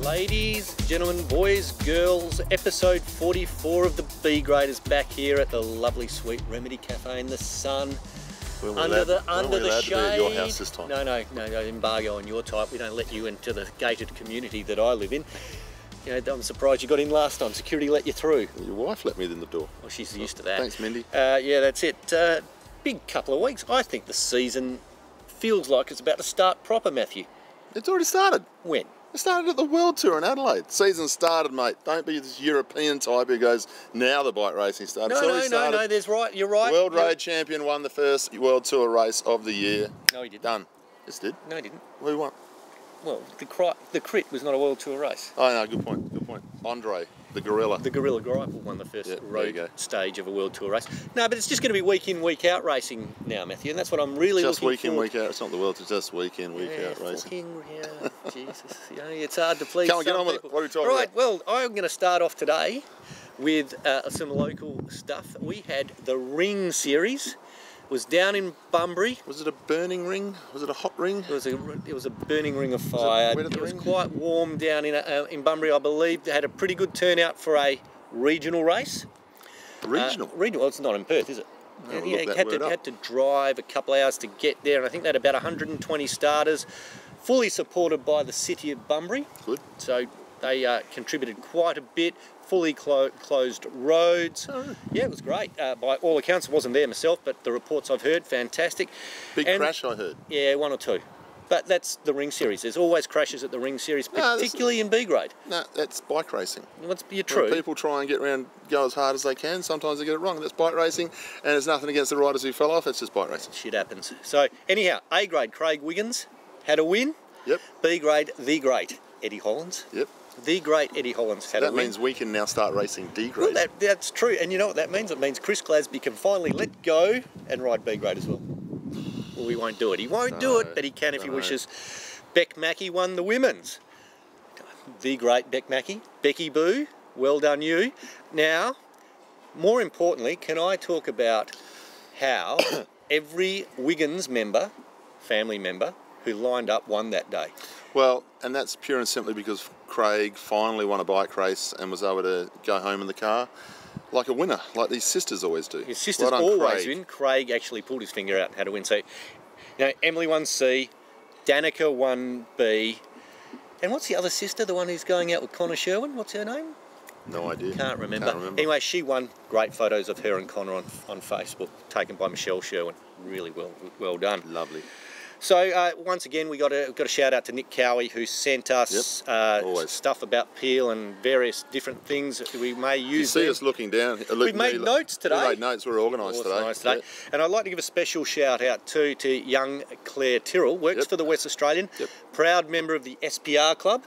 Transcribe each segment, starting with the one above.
Ladies, gentlemen, boys, girls, episode 44 of the B Graders back here at the lovely Sweet Remedy Cafe in the sun. Under the shade. To be at your house this time? No, embargo on your type. We don't let you into the gated community that I live in. You know, I'm surprised you got in last time. Security let you through. Your wife let me in the door. Well, she's used to that. Thanks, Mindy. Yeah, that's it. Big couple of weeks. I think the season feels like it's about to start proper, Matthew. It's already started. When? It started at the World Tour in Adelaide. Season started, mate. Don't be this European type who goes, now the bike racing started. No, there's right. You're right. World Road Champion won the first World Tour race of the year. No, he didn't. Done. Yes, did. No, he didn't. Who won? Well, the Crit was not a World Tour race. Oh, no, good point. Good point. Andre, the Gorilla. The Gorilla Gripple won the first Yeah, road stage of a World Tour race. No, but it's just going to be week in, week out racing now, Matthew, and that's what I'm really just looking for. Just week in, week out. It's not the World Tour, just week in, week out racing. Jesus, you know, it's hard to please. Come on, get on with it. What are we talking about? Right, well, I'm going to start off today with some local stuff. We had the Ring Series. It was down in Bunbury. Was it a burning ring? Was it a hot ring? It was a burning ring of fire. It was quite warm down in Bunbury, I believe. They had a pretty good turnout for a regional race. Regional? Regional. Well, it's not in Perth, is it? No, You had to drive a couple of hours to get there, and I think they had about 120 starters, fully supported by the city of Bunbury. Good. So they contributed quite a bit. Fully closed roads. Oh. Yeah, it was great. By all accounts, I wasn't there myself, but the reports I've heard, fantastic. Big crash, I heard. Yeah, one or two. But that's the Ring Series. There's always crashes at the Ring Series, particularly in B grade. No, that's bike racing. You're true. When people try and get around, go as hard as they can, sometimes they get it wrong. That's bike racing, and there's nothing against the riders who fell off, it's just bike racing. Shit happens. So, anyhow, A grade, Craig Wiggins had a win. Yep. B grade, the great Eddie Hollands. Yep. The great Eddie Hollands had a win. That means we can now start racing D grade. Well, that's true. And you know what that means? It means Chris Glasby can finally let go and ride B grade as well. Well, we won't do it. He won't do it, but he can if he wishes. Beck Mackey won the women's. The great Beck Mackey. Becky Boo, well done you. Now, more importantly, can I talk about how every Wiggins member, family member, who lined up won that day? Well, and that's pure and simply because Craig finally won a bike race and was able to go home in the car like a winner, like these sisters always do. His sisters always win. Craig actually pulled his finger out and had a win. So, you know, Emily won C, Danica won B, and what's the other sister, the one who's going out with Connor Sherwin? What's her name? No idea. Can't remember. Anyway, she won. Great photos of her and Connor on Facebook, taken by Michelle Sherwin. Really well done. Lovely. So once again, we got a shout out to Nick Cowie, who sent us stuff about Peel and various different things that we may use. You see us looking down. We've made notes today. We made notes. We're organised today. Yep. And I'd like to give a special shout out to young Claire Tyrrell. Works for the West Australian. Yep. Proud member of the SPR Club.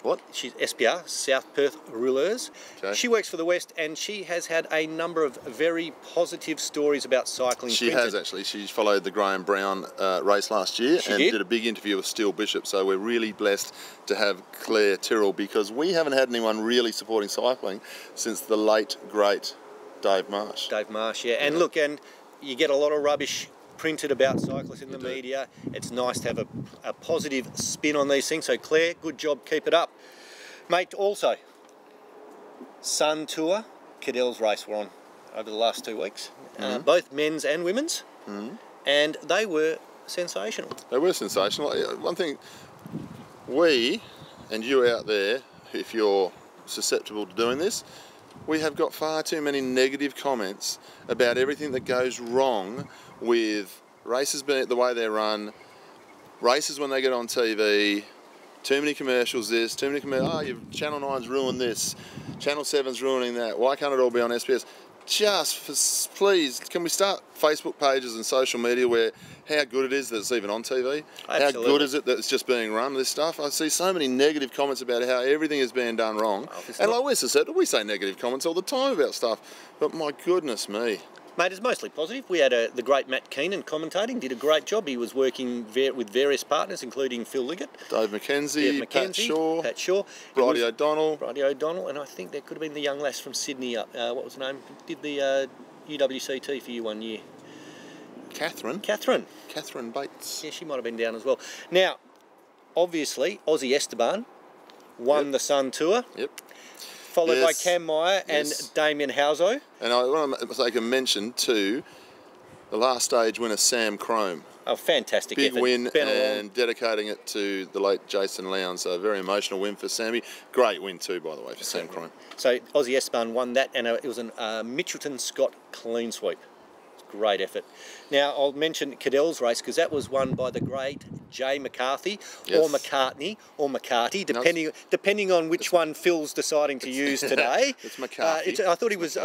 What? She's SPR, South Perth Rouleurs. Okay. She works for the West, and she has had a number of very positive stories about cycling. She has actually. She followed the Graham Brown race last year and did a big interview with Steele Bishop. So we're really blessed to have Claire Tyrrell, because we haven't had anyone really supporting cycling since the late, great Dave Marsh. Dave Marsh, yeah. And look, and you get a lot of rubbish printed about cyclists in the media. It's nice to have a positive spin on these things. So Claire, good job, keep it up. Mate, also, Sun Tour, Cadell's race were on over the last 2 weeks. Both men's and women's. And they were sensational. They were sensational. One thing, we, and you out there, if you're susceptible to doing this, we have got far too many negative comments about everything that goes wrong with races being the way they're run, races when they get on TV, too many commercials this, too many commercials, Channel 9's ruined this, Channel 7's ruining that, why can't it all be on SBS? Please, can we start Facebook pages and social media where how good it is that it's even on TV? Absolutely. How good is it that it's just being run, this stuff? I see so many negative comments about how everything is being done wrong. And like we said, we say negative comments all the time about stuff, but my goodness me. Mate, it's mostly positive. We had the great Matt Keenan commentating, did a great job. He was working with various partners, including Phil Liggett, Dave McKenzie, Pat Shaw, Bridie O'Donnell, and I think there could have been the young lass from Sydney up. What was her name? Did the UWCT for you 1 year. Catherine Bates. Yeah, she might have been down as well. Now, obviously, Aussie Esteban won the Sun Tour. Yep. Followed by Cam Meyer and Damien Houso. And I want to make a mention to the last stage winner, Sam Crome. Oh, fantastic Big effort. win, and dedicating it to the late Jason Lown. So a very emotional win for Sammy. Great win too, by the way, for Sam Crome. So Aussie Esteban won that, and it was a Mitchelton Scott clean sweep. Great effort. Now, I'll mention Cadell's race because that was won by the great Jay McCarthy or McCartney or McCarty, depending on which one Phil's deciding to use today. It's McCarthy. I thought he was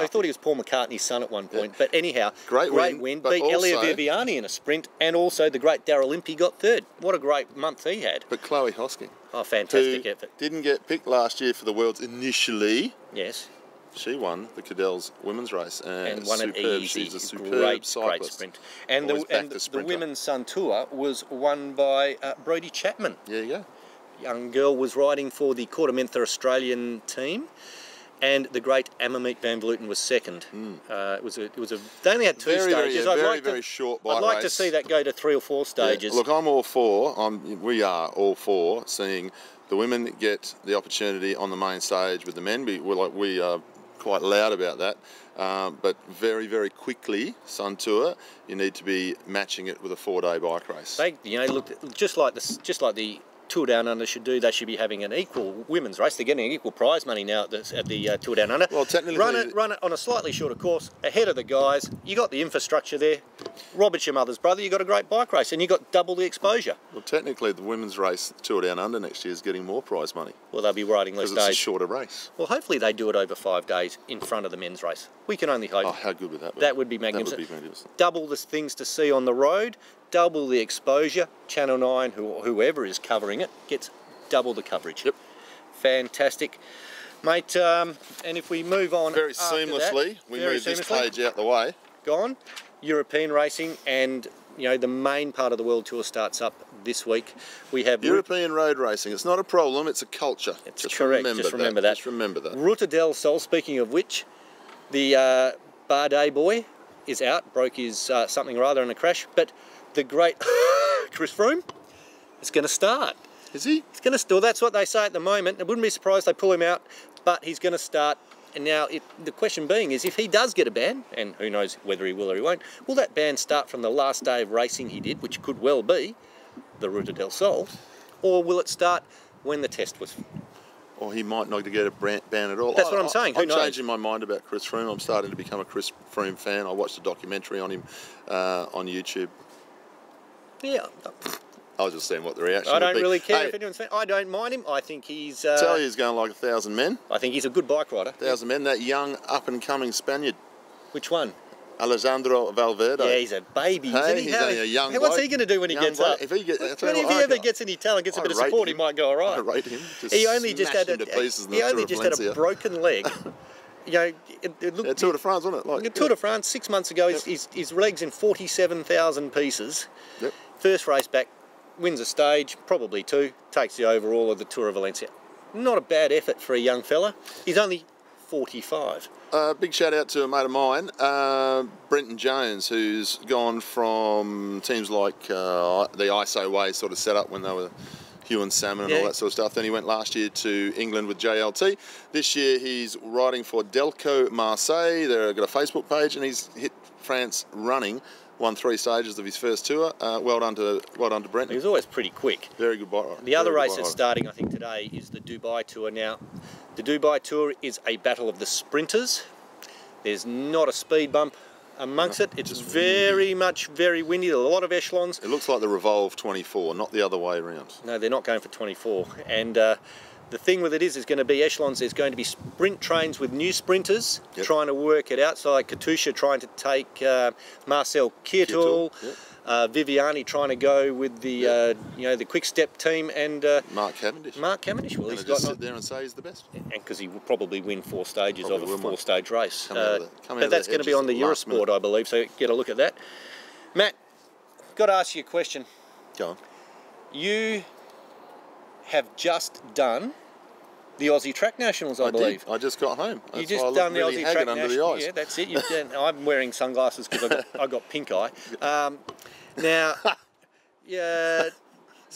Paul McCartney's son at one point. But anyhow, great win. Beat also, Elliot Viviani in a sprint, and also the great Darryl Impey got third. What a great month he had. But Chloe Hosking. Oh, fantastic effort. Didn't get picked last year for the Worlds initially. Yes. She won the Cadell's women's race and won it easy. She's a superb great sprint. And the women's Sun Tour was won by Brodie Chapman. There you go. Young girl was riding for the Quarter Menther Australian team, and the great Amamit Van Vleuten was second. It was a. They only had two stages. Very short bike I'd like race. to see that go to 3 or 4 stages. Yeah. Look, I'm all for. We are all for seeing the women get the opportunity on the main stage with the men. We are quite loud about that, but very quickly, Sun Tour, you need to be matching it with a 4-day bike race. Look, just like the Tour Down Under should do. They should be having an equal women's race. They're getting equal prize money now at the Tour Down Under. Well, technically, run it on a slightly shorter course, ahead of the guys. You got the infrastructure there. Robert's your mother's brother. You got a great bike race, and you got double the exposure. Well, technically, the women's race, Tour Down Under next year, is getting more prize money. Well, they'll be riding less days. Because it's a shorter race. Well, hopefully they do it over 5 days in front of the men's race. We can only hope. Oh, how good would that be? That would be magnificent. That would be magnificent. Double the things to see on the road, double the exposure. Channel 9, whoever is covering it, gets double the coverage. Yep. Fantastic. Mate, and if we move on very seamlessly, we move this page out the way. Gone. European racing, and the main part of the World Tour starts up this week. We have European road racing. It's not a problem, it's a culture. It's correct. Just remember that. Just remember that. Ruta del Sol, speaking of which, the Bardet boy is out, broke his something or other in a crash, but the great Chris Froome is going to start. Is he? He's going to start. That's what they say at the moment. I wouldn't be surprised they pull him out, but he's going to start. And now the question being is, if he does get a ban, and who knows whether he will or he won't, will that ban start from the last day of racing he did, which could well be the Ruta del Sol, or will it start when the test was? Or he might not get a ban at all. That's what I'm saying. Who knows? I'm changing my mind about Chris Froome. I'm starting to become a Chris Froome fan. I watched a documentary on him on YouTube. Yeah. I was just seeing what the reaction would be. I don't really care if anyone's fan. I don't mind him. I think he's... tell you he's going like 1,000 men. I think he's a good bike rider. 1,000 men. That young, up-and-coming Spaniard. Which one? Alejandro Valverde. Yeah, he's a baby, isn't he? He's only a young What's he going to do when he gets up? If he ever gets any talent, gets a bit of support, he might go all right. I rate him. He only just had a broken leg. Tour de France, wasn't it? Tour de France 6 months ago, his leg's in 47,000 pieces. Yep. First race back, wins a stage, probably 2, takes the overall of the Tour of Valencia. Not a bad effort for a young fella. He's only 45. Big shout out to a mate of mine, Brenton Jones, who's gone from teams like the ISO way sort of set up when they were Hugh and Salmon and all that sort of stuff. Then he went last year to England with JLT. This year he's riding for Delco Marseille. They've got a Facebook page, and he's hit France running. Won 3 stages of his first tour. Well done to Brenton. He was always pretty quick. Very good bike rider. The other race that's starting, I think, today is the Dubai Tour. Now, the Dubai Tour is a battle of the sprinters. There's not a speed bump amongst it. It's very windy. A lot of echelons. It looks like the Revolve 24, not the other way around. No, they're not going for 24. And the thing with it is going to be echelons. There's going to be sprint trains with new sprinters trying to work it out. So like Katusha trying to take Marcel Kittel, Viviani trying to go with the the quick step team, and Mark Cavendish. Well, he's got sit there and say he's the best. And because he will probably win 4 stages of a 4-stage race. But that's going to be on the Eurosport, I believe. So get a look at that. Matt, got to ask you a question. Go on. You have just done the Aussie Track Nationals, I believe. I just got home. You just done the Aussie Track Nationals. Yeah, that's it. I'm wearing sunglasses because I got pink eye. Now,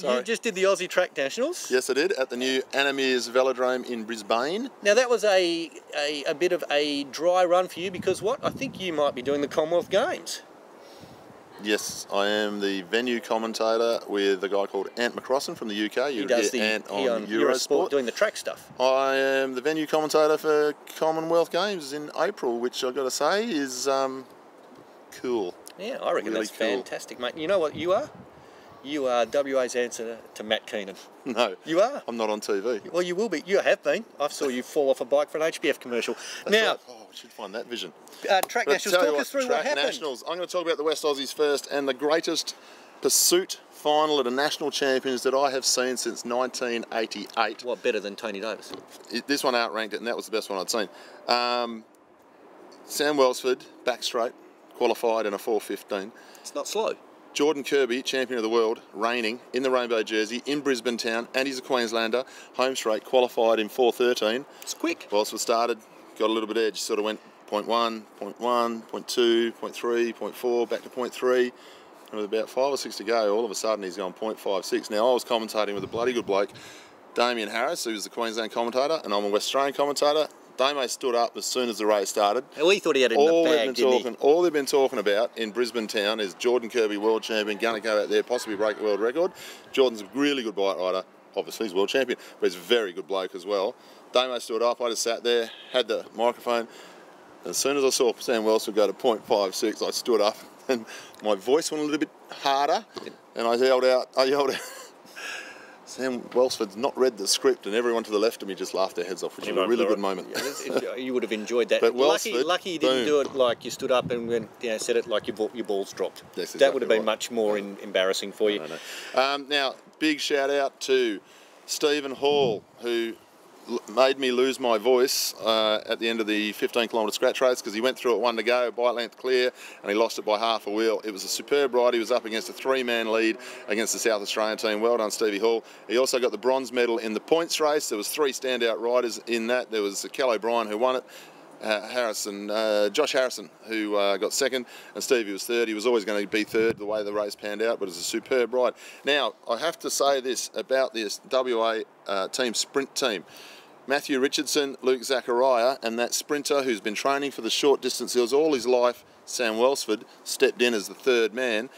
You just did the Aussie Track Nationals. Yes, I did, at the new Anamirs Velodrome in Brisbane. Now, that was a bit of a dry run for you because what? I think you might be doing the Commonwealth Games. Yes, I am the venue commentator with a guy called Ant McCrossan from the UK. He does Ant on Eurosport doing the track stuff. I am the venue commentator for Commonwealth Games in April, which I've got to say is cool. Yeah, I reckon really that's cool. fantastic, mate. You know what you are? You are WA's answer to Matt Keenan. No. You are? I'm not on TV. Well, you will be. You have been. I saw you fall off a bike for an HBF commercial. That's now, right. Oh, we should find that vision. Track Nationals, talk us through what happened. Nationals. I'm going to talk about the West Aussies first, and the greatest pursuit final at a national champions that I have seen since 1988. What, better than Tony Davis? This one outranked it, and that was the best one I'd seen. Sam Welsford, back straight, qualified in a 4:15. It's not slow. Jordan Kirby, champion of the world, reigning in the rainbow jersey in Brisbane town, and he's a Queenslander, home straight, qualified in 4:13. It's quick. Welsford started, got a little bit edge, sort of went 0.1, 0.1, 0.2, 0.3, 0.4, back to 0.3. And with about 5 or 6 to go, all of a sudden he's gone 0.56. Now, I was commentating with a bloody good bloke, Damien Harris, who's the Queensland commentator, and I'm a West Australian commentator. Damo stood up as soon as the race started. Well, he thought he had it in the bag, didn't he? All they've been talking about in Brisbane town is Jordan Kirby, world champion, going to go out there, possibly break a world record. Jordan's a really good bike rider. Obviously, he's world champion, but he's a very good bloke as well. Damo stood up. I just sat there, had the microphone. As soon as I saw Sam Welsford go to 0.56, I stood up and my voice went a little bit harder, and I yelled out, Sam Welsford's not read the script, and everyone to the left of me just laughed their heads off, which was a really good moment. Yeah, you would have enjoyed that. But Welsford, lucky you didn't do it like you stood up and went, said it like your balls dropped. That's that would have been right. much more embarrassing for you. No. Now, big shout out to Stephen Hall, who made me lose my voice at the end of the 15-kilometre scratch race because he went through it one to go, bike length clear, and he lost it by half a wheel. It was a superb ride. He was up against a 3-man lead against the South Australian team. Well done, Stevie Hall. He also got the bronze medal in the points race. There was 3 standout riders in that. There was Kel O'Brien, who won it, Josh Harrison, who got second, and Stevie was third. He was always going to be third the way the race panned out, but it was a superb ride. Now, I have to say this about this WA team sprint team. Matthew Richardson, Luke Zachariah, and that sprinter who's been training for the short distance hills all his life, Sam Welsford, stepped in as the third man.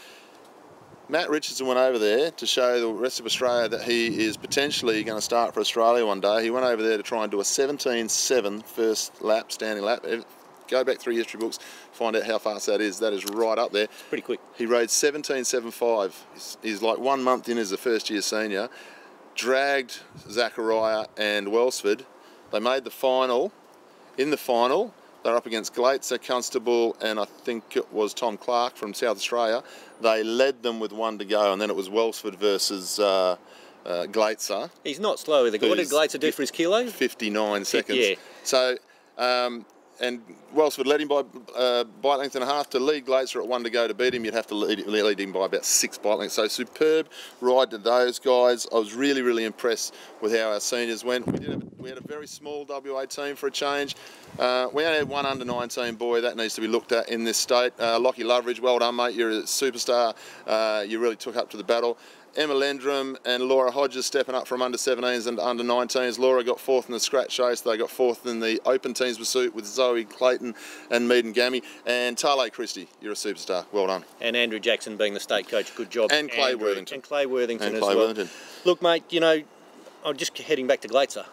Matt Richardson went over there to show the rest of Australia that he is potentially going to start for Australia one day. He went over there to try and do a 17.7 first lap, standing lap. Go back through history books, find out how fast that is. That is right up there. It's pretty quick. He rode 17.75. He's like 1 month in as a first-year senior. Dragged Zachariah and Welsford. They made the final. In the final, they're up against Glaitzer, Constable, and I think it was Tom Clark from South Australia. They led them with 1 to go, and then it was Welsford versus Glaitzer. He's not slow either. What did Glaitzer do for his kilo? 59 seconds. Yeah. So, and Welsford led him by bike length and a half. To lead Glaitzer at 1 to go to beat him, you'd have to lead him by about 6 bike lengths. So superb ride to those guys. I was really, really impressed with how our seniors went. We had a very small WA team for a change. We only had 1 under-19 boy. That needs to be looked at in this state. Lockie Loveridge, well done, mate. You're a superstar. You really took up to the battle. Emma Lendrum and Laura Hodges stepping up from under-17s and under-19s. Laura got 4th in the scratch race. They got 4th in the open teams pursuit with Zoe Clayton and Meaden Gammy. And Tale Christie, you're a superstar. Well done. And Andrew Jackson being the state coach. Good job. And Clay Worthington. And Clay Worthington as well. Look, mate, I'm just heading back to Glaitzer,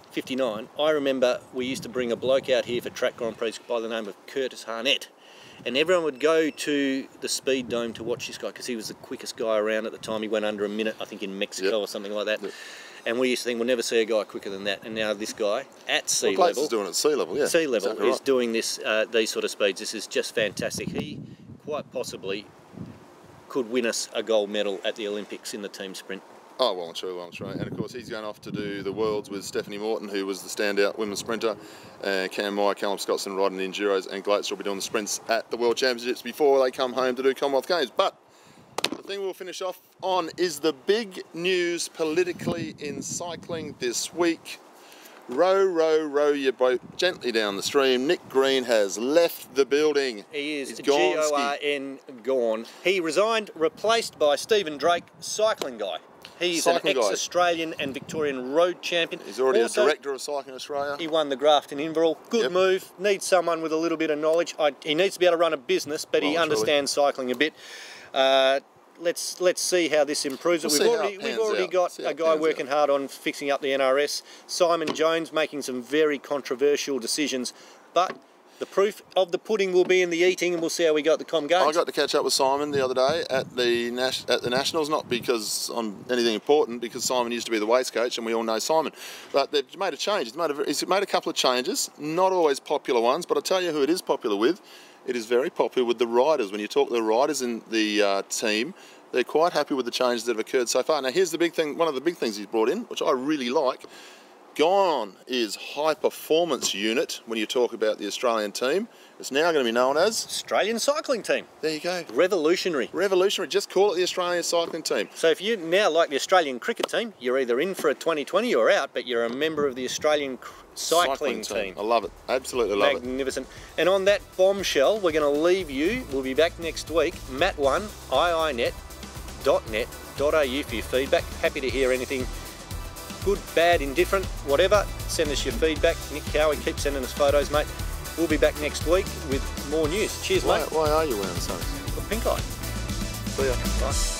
59. I remember we used to bring a bloke out here for track Grand Prix by the name of Curtis Harnett. And everyone would go to the Speed Dome to watch this guy because he was the quickest guy around at the time. He went under a minute, I think, in Mexico or something like that. Yep. And we used to think we'll never see a guy quicker than that. And now this guy at sea level, is doing it at sea level, yeah. Sea level exactly is doing this, these sort of speeds. This is just fantastic. He quite possibly could win us a gold medal at the Olympics in the team sprint. Oh, well and truly. And of course, he's going off to do the Worlds with Stephanie Morton, who was the standout women's sprinter. Cam Meyer, Callum Scottson riding the Enduros, and Glaitzer will be doing the sprints at the World Championships before they come home to do Commonwealth Games. But the thing we'll finish off on is the big news politically in cycling this week. Row, row, row your boat gently down the stream. Nick Green has left the building. He is G-O-R-N gone. He resigned, replaced by Stephen Drake, cycling guy. He's an Cycling guy. ex-Australian and Victorian road champion. He's already Also, a director of Cycling Australia. He won the Grafton Inverall. Good Yep. move. Needs someone with a little bit of knowledge. He needs to be able to run a business, but he Well, understands cycling a bit. Let's see how this improves. We'll We've already got a guy working hard on fixing up the NRS. Simon Jones making some very controversial decisions, but the proof of the pudding will be in the eating, and we'll see how we go at the Com Games. I got to catch up with Simon the other day at the Nationals, not because on anything important, because Simon used to be the weights coach, and we all know Simon. But they've made a change. He's made a couple of changes, not always popular ones, but I'll tell you who it is popular with. It is very popular with the riders. When you talk to the riders in the team, they're quite happy with the changes that have occurred so far. Now, here's the big thing. One of the big things he's brought in, which I really like. Gone is high performance unit when you talk about the Australian team. It's now going to be known as Australian cycling team. There you go. Revolutionary. Revolutionary. Just call it the Australian cycling team. So if you now like the Australian cricket team, you're either in for a 2020 or out, but you're a member of the Australian cycling team. I love it. Absolutely love it. Magnificent. And on that bombshell, we're going to leave you. We'll be back next week. matt1iinet.net.au for your feedback. Happy to hear anything. Good, bad, indifferent, whatever. Send us your feedback. Nick Cowie, keep sending us photos, mate. We'll be back next week with more news. Cheers, mate. Why are you wearing the sunnies? Got pink eye. See ya. Bye.